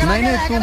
नहीं नहीं तुम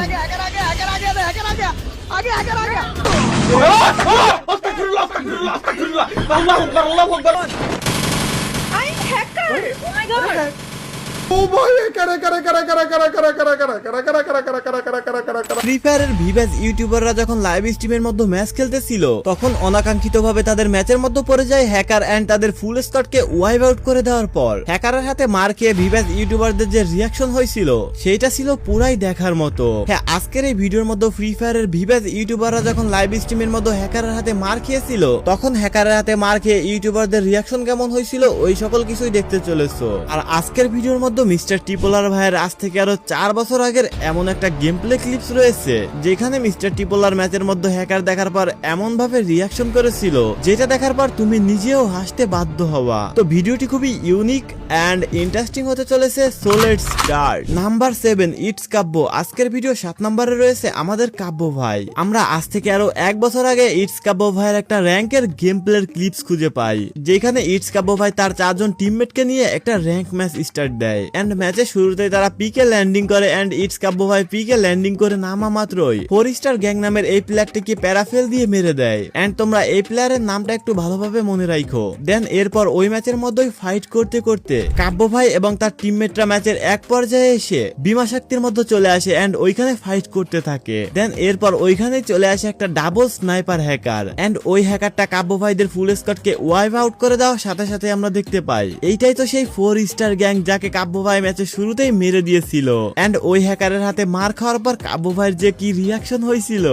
ফ্রি ফায়ারের ভিভাস ইউটিউবাররা যখন লাইভ স্ট্রিমের মধ্যে ম্যাচ খেলতেছিল তখন অনাকাঙ্ক্ষিতভাবে তাদের ম্যাচের মধ্যে পড়ে যায় হ্যাকার এন্ড তাদের ফুল স্কোয়াডকে ওয়াইপ আউট করে দেওয়ার পর হ্যাকারের হাতে মার খেয়ে ভিভাস ইউটিউবারদের যে রিয়াকশন হয়েছিল সেটা ছিল পুরাই দেখার মতো। হ্যাঁ, আজকের এই ভিডিওর মধ্যে ফ্রি ফায়ারের ভিভাস ইউটিউবাররা যখন লাইভ স্ট্রিমের মধ্যে হ্যাকারের হাতে মার খেয়েছিল তখন হ্যাকারের হাতে মার খেয়ে ইউটিউবারদের রিয়াকশন কেমন হয়েছিল ওই সকল কিছুই দেখতে চলেছো। আর আজকের ভিডিওর মধ্যে মিস্টার টিপোলার ভাইয়ের আজ থেকে আরো 4 বছর আগের এমন একটা গেম প্লে ক্লিপস রয়েছে যেখানে মিস্টার টিপোলার ম্যাচের মধ্যে হ্যাকার দেখার পর এমন ভাবে রিয়াকশন করেছিল যেটা দেখার পর তুমি নিজেও হাসতে বাধ্য হওয়া। তো ভিডিওটি খুবই ইউনিক এন্ড ইন্টারেস্টিং হতে চলেছে। So let's start. Number 7 it's Kavya. আজকের ভিডিও 7 নম্বরে রয়েছে আমাদের কাব্য ভাই। আমরা আজ থেকে আরো 1 বছর আগে ইটস কাব্য ভাইয়ের একটা র্যাঙ্কের গেম প্লের ক্লিপস খুঁজে পাই যেখানে ইটস কাব্য ভাই তার 4 জন টিমমেটকে নিয়ে একটা র্যাঙ্ক ম্যাচ স্টার্ট দেয় এন্ড ম্যাচের শুরুতেই তারা পিকে ল্যান্ডিং করে এন্ড ইটস কাব্য ভাই পিকে ল্যান্ডিং করে নামা মাত্রই 4 স্টার গ্যাং নামের এই প্লেয়ারটিকে প্যারাফেল দিয়ে মেরে দেয় এন্ড তোমরা এই প্লেয়ারের নামটা একটু ভালোভাবে মনে রাখো। দেন এরপর ওই ম্যাচের মধ্যেই ফাইট করতে করতে কাব্য ভাই এবং তার টিমমেটরা ম্যাচের এক পর্যায়ে এসে বিমা শক্তির মধ্যে চলে আসে এন্ড ওইখানে ফাইট করতে থাকে। দেন এরপর ওইখানে চলে আসে একটা ডাবল স্নাইপার হ্যাকার এন্ড ওই হ্যাকারটা কাব্য ভাইদের ফুল স্কোয়াডকে ওয়াইপ আউট করে দেওয়ার সাথে সাথে আমরা দেখতে পাই এইটাই তো সেই 4 স্টার গ্যাং যাকে কাব্য ভাই ম্যাচের শুরুতেই মেরে দিয়েছিল এন্ড ওই হ্যাকারের হাতে মার খাওয়ার পর কাব্য ভাইয়ের যে কি রিয়াকশন হয়েছিল।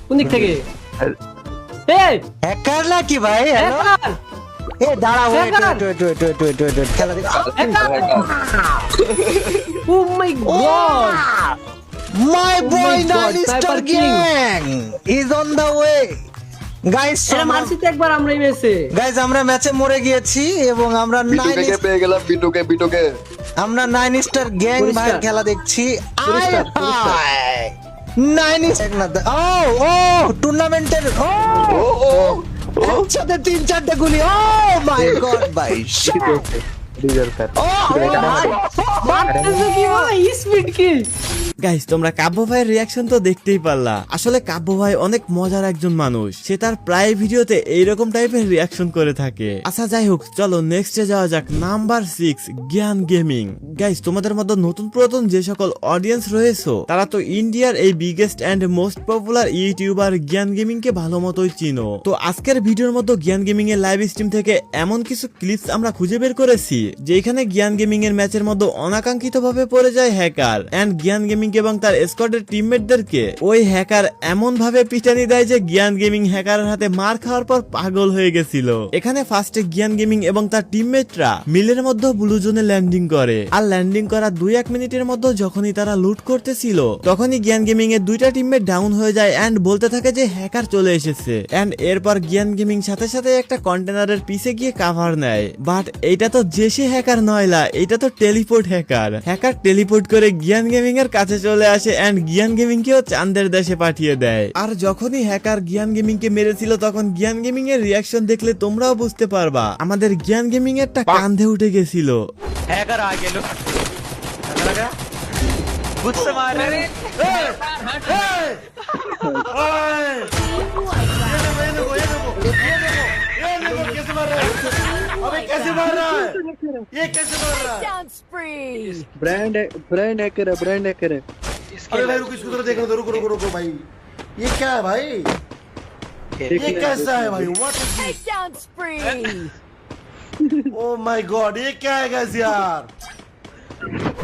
কোন দিক থেকে হ্যাকার নাকি ভাই? হ্যালো এ দাঁড়াও, ওয়েট খেলা দেখ। Oh my god, my boy নাইস্টার Sniper King. Gang is on the way guys. এটা মারছি তো একবার আমরাই মেসে। গাইস আমরা ম্যাচে মরে গিয়েছি এবং আমরা বিটুকে পেয়ে গেলাম বিটুকে আমরা 9 স্টার গ্যাং ভাই খেলা দেখছি। পরিষ্কার। 9 স্টার না, ও টুর্নামেন্টের ও একসাথে 3-4টা গুলি। ও মাই গড ভাই, মারতেছে কি ভাই, স্পিড কি? গাইস তোমরা কাব্য ভাইয়ের রিয়াকশন তো দেখতেই পারলা। আসলে কাব্য ভাই অনেক মজার একজন মানুষ, সে তার প্রায় ভিডিওতে এইরকম টাইপের রিয়াকশন করে থাকে। আচ্ছা যাই হোক, চলো নেক্সটে যাওয়া যাক। নাম্বার 6 জ্ঞান গেমিং। গাইস তোমাদের মধ্যে নতুন পুরাতন যে সকল অডিয়েন্স রয়েছে তারা তো ইন্ডিয়ার এই biggest and most popular YouTuber Gyan gaming কে ভালো মতোই চিনো। তো আজকের ভিডিওর মধ্যে জ্ঞান গেমিং এর লাইভ স্ট্রিম থেকে এমন কিছু ক্লিপস আমরা খুঁজে বের করেছি যেখানে জ্ঞান গেমিং এর ম্যাচের মধ্যে অনাকাঙ্ক্ষিত ভাবে পড়ে যায় হ্যাকার এন্ড জ্ঞান গেমিং এবং তার স্কোয়াডের টিমমেটদেরকে ওই হ্যাকার এমন ভাবে পিটানি দেয় যে জ্ঞান গেমিং হ্যাকারের হাতে মার খাওয়ার পর পাগল হয়ে গেছিল। এখানে ফার্স্টে জ্ঞান গেমিং এবং তার টিমমেটরা মিলের মধ্যে ব্লু জোনে ল্যান্ডিং করে আর ল্যান্ডিং করা 2-1 মিনিটের মধ্যে যখনই তারা লুট করতেছিল তখনই জ্ঞান গেমিং এর 2টা টিমমেট ডাউন হয়ে যায় এন্ড বলতে থাকে যে হ্যাকার চলে এসেছে এন্ড এরপর জ্ঞান গেমিং সাথে সাথে একটা কন্টেনারের পিছে গিয়ে কভার নেয়। বাট এইটা তো জেসি হ্যাকার নয়লা, এটা তো টেলিপোর্ট হ্যাকার। হ্যাকার টেলিপোর্ট করে জ্ঞান গেমিং এর কাছে চলে আসে এন্ড জ্ঞান গেমিং কেও চাঁদের দেশে পাঠিয়ে দেয়। আর যখনই হ্যাকার জ্ঞান গেমিং কে মেরেছিল তখন জ্ঞান গেমিং এর রিয়াকশন দেখলে তোমরাও বুঝতে পারবা আমাদের জ্ঞান গেমিং এরটা কাঁধে উঠে গেছিল। हैकर आ गए लो लगा गुस्से मार रहे कैसे मार रहा है ये कैसे मार रहा है? ब्रांड हैकर है। अरे भाई रुको, इसको देखो तो रुको भाई, ये क्या है भाई? ये कैसा है भाई? What is this? Oh my God, ये क्या है गाइस यार?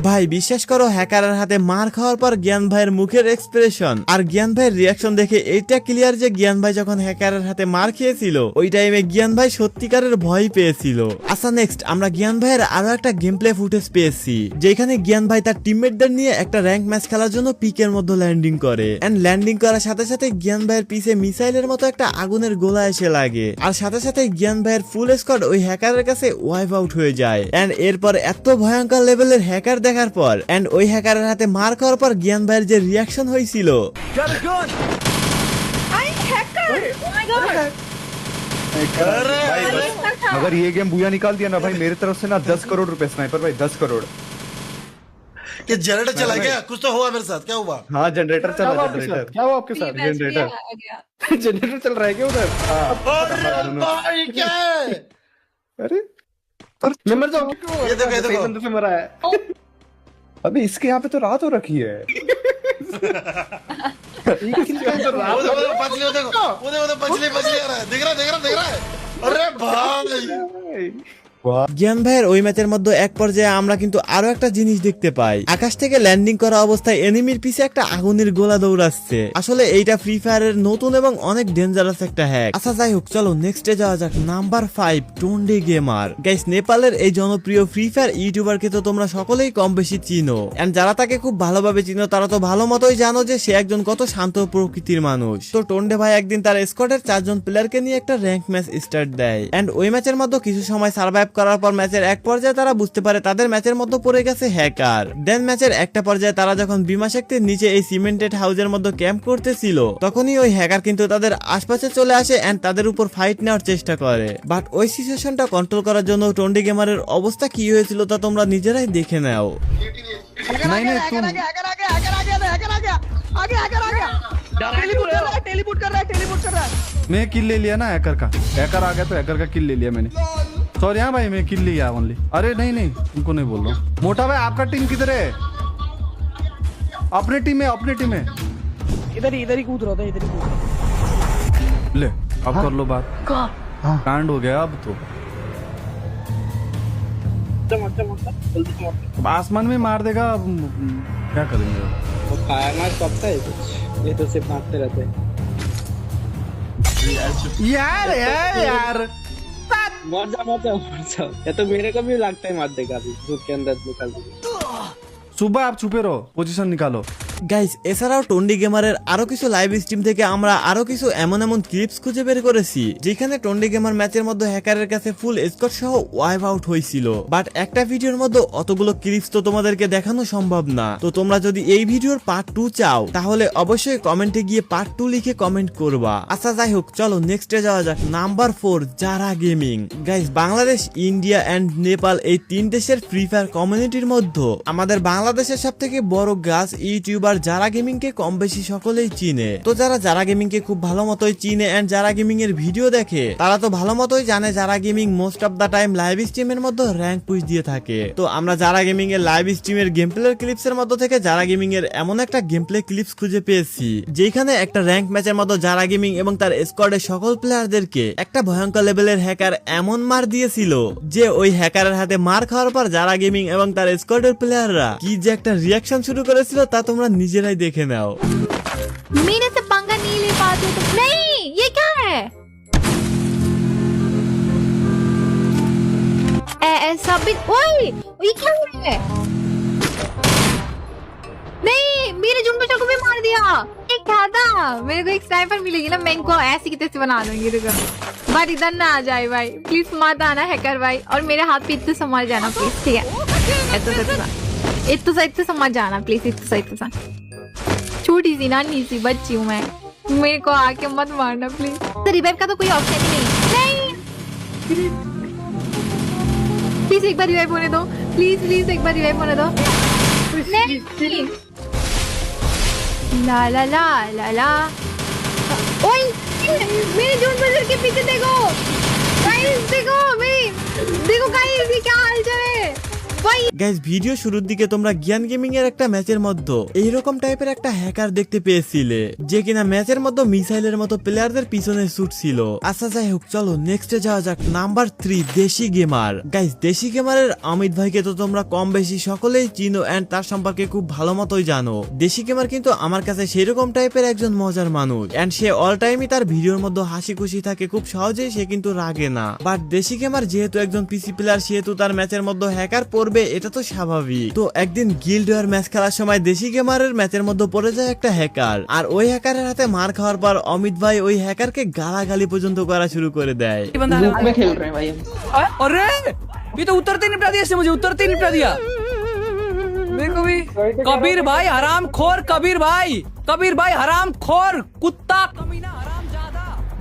ভাই বিশ্বাস করো হ্যাকারের হাতে মার খাওয়ার পর জ্ঞান ভাইয়ের মুখের এক্সপ্রেশন আর জ্ঞান ভাইয়ের রিয়াকশন দেখে এইটা ক্লিয়ার যে জ্ঞান ভাই যখন হ্যাকারের হাতে মার খেয়েছিল ওই টাইমে জ্ঞান ভাই সত্যিকারের ভয় পেয়েছিল। আচ্ছা নেক্সট আমরা জ্ঞান ভাইয়ের আরো একটা গেম প্লে ফুটেজ পেয়েছি যেখানে জ্ঞান ভাই তার টিমমেটদের নিয়ে একটা র্যাঙ্ক ম্যাচ খেলার জন্য পিকের মধ্যে ল্যান্ডিং করে এন্ড ল্যান্ডিং করার সাথে সাথে জ্ঞান ভাইয়ের পিছে মিসাইলের মতো একটা আগুনের গোলা এসে লাগে আর সাথে সাথে জ্ঞান ভাইয়ের ফুল স্কোয়াড ওই হ্যাকারের কাছে ওয়াইপ আউট হয়ে যায় এন্ড এরপর এত ভয়ঙ্কর লেভেলের হ্যাকার দেখার পর এন্ড ওই হ্যাকারের হাতে মার খাওয়ার পর জ্ঞান ভাইয়ের যে রিয়াকশন হয়েছিল। अगर ये गेम बुया निकाल दिया ना भाई, मेरी तरफ से ना 10 करोड़ रुपए स्नाइपर भाई, 10 करोड़। कि जनरेटर चला गया, कुछ तो हुआ मेरे साथ, क्या हुआ? हाँ जनरेटर चल रहा है, जनरेटर। क्या हुआ आपके साथ? जनरेटर जनरेटर चल रहा है क्या उधर? अरे भाई क्या है? अरे मैं मर जाऊंगा क्यों? ये देखो, ये सही देखो। बंदे से मरा है। अबे इसके यहाँ पे तो रात हो रखी है। एक किल का तो रात वो देखो, पछली, वो देखो, वो देखो, पछली आ रहा है, दिख रहा है। अरे भाई জ্ঞান ভাইয়ের ওই ম্যাচের মধ্যে এক পর্যায়ে আমরা কিন্তু আরো একটা জিনিস দেখতে পাই। আকাশ থেকে ল্যান্ডিং করা অবস্থায় এনিমির পিছে একটা আগুনের গোলা দৌড়াচ্ছে। আসলে এইটা ফ্রি ফায়ারের নতুন এবং অনেক ডেঞ্জারাস একটা হ্যাক। আচ্ছা যাই হোক, চলো নেক্সটে যাওয়া যাক। Number 5, টোন্ডে gamer. গাইস, নেপালের এই জনপ্রিয় ফ্রি ফায়ার ইউটিউবারকে তো তোমরা সকলেই কম বেশি চিনো, এন্ড যারা তাকে খুব ভালোভাবে চিনো তারা তো ভালো মতোই জানো যে সে একজন কত শান্ত প্রকৃতির মানুষ। তো টোন্ডে ভাই একদিন তার স্কোয়াডের 4 জন প্লেয়ারকে নিয়ে একটা র্যাঙ্ক ম্যাচ স্টার্ট দেয়, এন্ড ওই ম্যাচের মধ্যে কিছু সময় সার্ভাইভ করার পর ম্যাচের এক পর্যায়ে তারা বুঝতে পারে তাদের ম্যাচের মধ্যে পড়ে গেছে হ্যাকার। দেন ম্যাচের একটা পর্যায়ে তারা যখন বিমা শক্তির নিচে এই সিমেন্টেড হাউসের মধ্যে ক্যাম্প করতেছিল, তখনই ওই হ্যাকার কিন্তু তাদের আশপাশে চলে আসে এন্ড তাদের উপর ফাইট নেওয়ার চেষ্টা করে। বাট ওই সিচুয়েশনটা কন্ট্রোল করার জন্য টোন্ডে গেমারের অবস্থা কি হয়েছিল তা তোমরা নিজেরাই দেখে নাও। नहीं नहीं तुम टेलीपोर्ट कर रहा है। मैं किल ले लिया ना हैकर का। हैकर आ गया तो हैकर का किल ले लिया मैंने। सॉरी हाँ भाई, मैं किल लिया ओनली। अरे नहीं नहीं, तुमको नहीं बोल रहा हूँ। मोटा भाई आपका टीम किधर है? अपने टीम में इधर ही कूद रहा था, इधर ही कूद रहा था। ले अब कर लो बात। कांड हो गया अब तो। अब आसमान में मार देगा, अब क्या करेंगे? वो खाना सबका है कुछ, ये तो सिर्फ मारते रहते हैं। यार मर जा, या तो मेरे को भी लगता है मार देगा अभी, दूध के अंदर निकाल देगा। सुबह आप छुपे रहो, पोजीशन निकालो। গাইস, এছাড়াও টোন্ডি গেমারের আরো কিছু লাইভ স্ট্রিম থেকে আমরা আরো কিছু এমন ক্লিপস খুঁজে বের করেছি যেখানে টোন্ডি গেমার ম্যাচের মধ্যে হ্যাকারের কাছে ফুল স্কোর সহ ওয়াইপ আউট হয়েছিল। বাট একটা ভিডিওর মধ্যে অতগুলো ক্লিপস তো তোমাদেরকে দেখানো সম্ভব না। তো তোমরা যদি এই ভিডিওর পার্ট 2 চাও তাহলে অবশ্যই কমেন্টে গিয়ে পার্ট 2 লিখে কমেন্ট করবা। আচ্ছা যাই হোক, চলো নেক্সটে যাওয়া যাক। নাম্বার 4, যারা gaming. Guys, Bangladesh, India and Nepal এই 3 দেশের ফ্রি ফায়ার কমিউনিটির মধ্যে আমাদের বাংলাদেশের সবথেকে বড় গাছ ইউটিউবার যারা গেমিং কে কম বেশি সকলেই চিনে। তো যারা গেমিং কে খুব ভালো মতোই চিনে এন্ড যারা গেমিং এর ভিডিও দেখে তারা তো ভালো মতোই জানে যারা gaming most of the time live স্ট্রিমের মধ্যে র‍্যাঙ্ক পুশ দিয়ে থাকে। তো আমরা যারা গেমিং এর লাইভ স্ট্রিমের গেম প্লের ক্লিপস এর মধ্যে থেকে যারা গেমিং এর এমন একটা গেম প্লে ক্লিপস খুঁজে পেয়েছি যেখানে একটা র‍্যাঙ্ক ম্যাচের মধ্যে যারা গেমিং এবং তার স্কোয়াডের সকল প্লেয়ারদেরকে একটা ভয়ঙ্কর লেভেলের হ্যাকার এমন মার দিয়েছিল যে ওই হ্যাকারের হাতে মার খাওয়ার পর যারা গেমিং এবং তার স্কোয়াডের প্লেয়াররা কি যে একটা রিয়াকশন শুরু করেছিল তা তোমরা নিজেরাই দেখে নাও। मेरे से पंगा नहीं ले पाते तो नहीं, ये क्या है? ऐसा भी, ओए ये क्या है? नहीं, मेरे जुम्बे को भी मार दिया। ये क्या था? मेरे को एक स्नाइपर मिलेगी ना, मैं इनको ऐसे की तैसे बना दूंगी। रुको, बट इधर ना आ जाए भाई, प्लीज मत आना हैकर भाई, और मेरे हाथ पे इतने समझ जाना प्लीज, ठीक है? इतना समझ जाना प्लीज, इतना छोटी सी नानी सी बच्ची हूँ मैं, मेरे को आके मत मारना प्लीज। तो रिवाइव का तो कोई ऑप्शन ही नहीं। प्लीज एक बार रिवाइव होने दो, प्लीज एक बार रिवाइव होने दो। नहीं, ला ला ला ला ला। ओए, मेरे जोन बजर के पीछे देखो गाइस, देखो गाइस, ये क्या हाल चाल है? গাইস, ভিডিও শুরুর দিকে তোমরা জ্ঞান গেমিং এর একটা ম্যাচের মধ্যে এইরকম টাইপের একটা হ্যাকার দেখতে পেয়েছিলে যে কিনা ম্যাচের মধ্যে মিসাইলের মতো প্লেয়ারদের পিছনে শুট ছিল। আচ্ছা যাই হোক, চলো নেক্সটে যাওয়া যাক। নাম্বার 3, দেশি গেমার। গাইস, দেশি গেমারের অমিত ভাইকে তো তোমরা কম বেশি সকলেই চিনো এন্ড তার সম্পর্কে খুব ভালো মতোই জানো। দেশি গেমার কিন্তু আমার কাছে সেরকম টাইপের একজন মজার মানুষ এন্ড সে অল টাইমই তার ভিডিওর মধ্যে হাসি খুশি থাকে, খুব সহজেই সে কিন্তু রাগে না। বাট দেশি গেমার যেহেতু একজন পিসি প্লেয়ার সেহেতু তার ম্যাচের মধ্যে হ্যাকার পড়বে, এটা তো স্বাভাবিক। তো একদিন গিল্ড ওয়ার ম্যাচ খেলার সময় দেশি গেমারের ম্যাচের মধ্যে পড়ে যায় একটা হ্যাকার, আর ওই হ্যাকারের হাতে মার খাওয়ার পর অমিত ভাই ওই হ্যাকারকে গালাগালি পর্যন্ত करा शुरू कर देय। लूप में खेल रहे हैं भाई हम। अरे ये तो उतरते निपटा दिया इसने, मुझे उतरते निपटा दिया। मेरे को भी कबीर भाई हराम खोर, कबीर भाई हराम खोर, कुत्ता कमीना हराम ज्यादा।